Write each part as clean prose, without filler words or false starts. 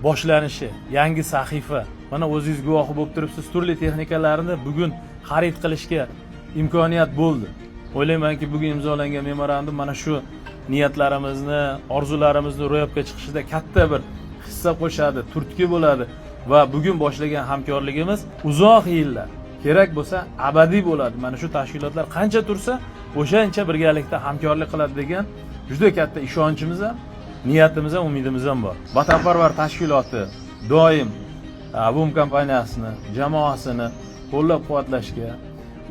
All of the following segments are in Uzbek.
boshlanishi, yangi sahifa. Mana o'zingiz guvohi bo'lib turibsiz, turli texnikalarni bugun xarid qilishga imkoniyat bo'ldi. O'ylaymanki, bugun imzolangan memorandum mana shu niyatlarimizni, orzularimizni ro'yobga chiqishida katta bir hissa qo'shadi, turtki bo'ladi va bugun boshlagan hamkorligimiz uzoq yillar, kerak bo'lsa abadiy bo'ladi. Mana shu tashkilotlar qancha tursa, o'shancha birgalikda hamkorlik qiladi degan juda katta ishonchimiz ham, niyatimiz ham, umidimiz ham bor. Vatanparvar tashkiloti doim VUM kompaniyasini, jamoasini qo'llab-quvvatlashga,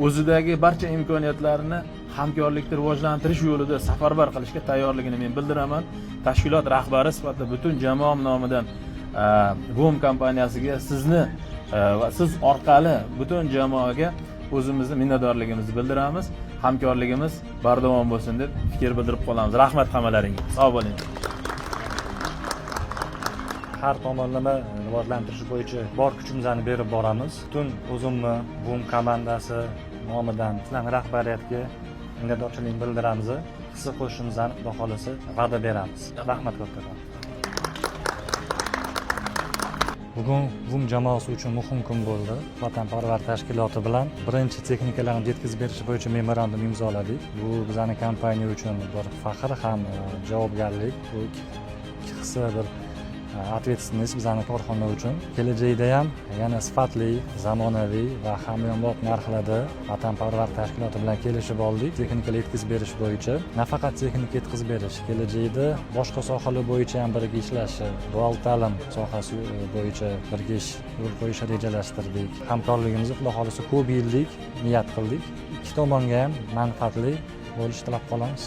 o'zidagi barcha imkoniyatlarini hamkorlikni rivojlantirish yo'lida safarbar qilishga tayyorligini men bildiraman. Tashkilot rahbari sifatida butun jamoam nomidan VUM kompaniyasiga sizni va siz orqali butun jamoaga o'zimizni minnatdorligimizni bildiramiz. Hamkorligimiz bardavom bo'lsin deb fikr bildirib qolamiz. Rahmat hammalaringga. Sog' bo'ling. Har tomonlama rivojlantirish bo'yicha bor kuchimizni berib boramiz. Butun o'zimni VUM komandasi nomidan sizlarning rahbariyatga minnatdorchilik bildiramiz. Hissa qo'shishimizni Xudo xolasa va'da beramiz. Rahmat kattalar. Bugun VUM jamoasi uchun muhim kun bo'ldi. Vatanparvar tashkiloti bilan birinchi texnikalarni yetkazib berish bo'yicha memorandum imzoladik. Bu bizning kompaniya uchun bir faxr ham javobgarlik. Bu ikki hissa bir ответственность bizning korxona uchun. Kelajakda ham yana sifatli, zamonaviy va hamyonbop narxlarda vatanparvar tashkiloti bilan kelishib oldik. Texnikalar yetkazib berish bo'yicha, nafaqat texnika yetkazib berish, kelajakda boshqa sohalar bo'yicha ham birga ishlash, dual ta'lim sohasi bo'yicha birga ish yo'l qo'yish rejalashtirdik. Hamkorligimizni Xudo xolasa ko'p yillik niyat qildik. Ikki tomonga ham manfaatli bo'lishni tilab qolamiz.